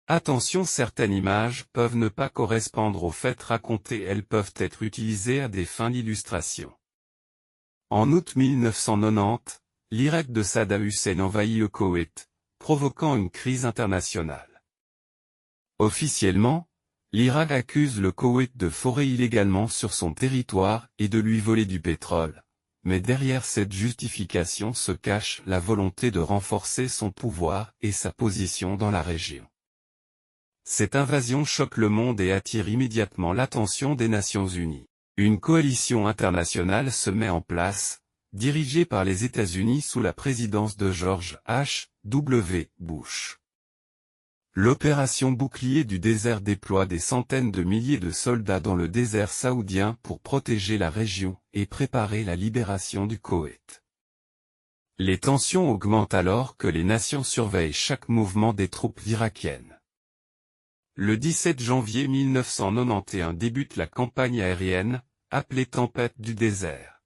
Attention, certaines images peuvent ne pas correspondre aux faits racontés, elles peuvent être utilisées à des fins d'illustration. En août 1990, l'Irak de Saddam Hussein envahit le Koweït, provoquant une crise internationale. Officiellement, l'Irak accuse le Koweït de forer illégalement sur son territoire et de lui voler du pétrole, mais derrière cette justification se cache la volonté de renforcer son pouvoir et sa position dans la région. Cette invasion choque le monde et attire immédiatement l'attention des Nations Unies. Une coalition internationale se met en place, dirigée par les États-Unis sous la présidence de George H.W. Bush. L'opération Bouclier du désert déploie des centaines de milliers de soldats dans le désert saoudien pour protéger la région et préparer la libération du Koweït. Les tensions augmentent alors que les nations surveillent chaque mouvement des troupes irakiennes. Le 17 janvier 1991 débute la campagne aérienne, appelée Tempête du désert.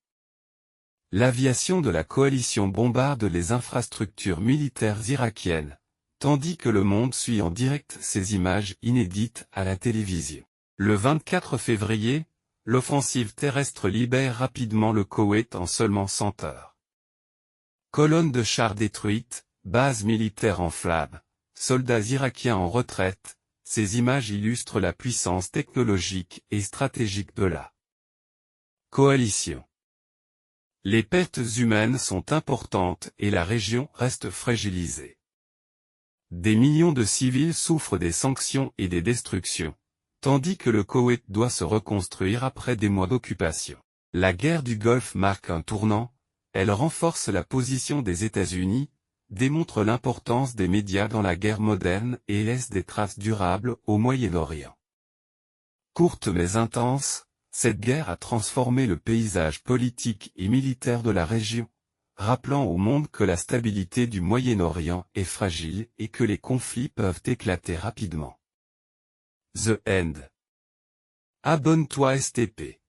L'aviation de la coalition bombarde les infrastructures militaires irakiennes, tandis que le monde suit en direct ces images inédites à la télévision. Le 24 février, l'offensive terrestre libère rapidement le Koweït en seulement 100 heures. Colonnes de chars détruites, bases militaires en flammes, soldats irakiens en retraite. Ces images illustrent la puissance technologique et stratégique de la coalition. Les pertes humaines sont importantes et la région reste fragilisée. Des millions de civils souffrent des sanctions et des destructions, tandis que le Koweït doit se reconstruire après des mois d'occupation. La guerre du Golfe marque un tournant, elle renforce la position des États-Unis, démontre l'importance des médias dans la guerre moderne et laisse des traces durables au Moyen-Orient. Courte mais intense, cette guerre a transformé le paysage politique et militaire de la région, rappelant au monde que la stabilité du Moyen-Orient est fragile et que les conflits peuvent éclater rapidement. The End. Abonne-toi STP.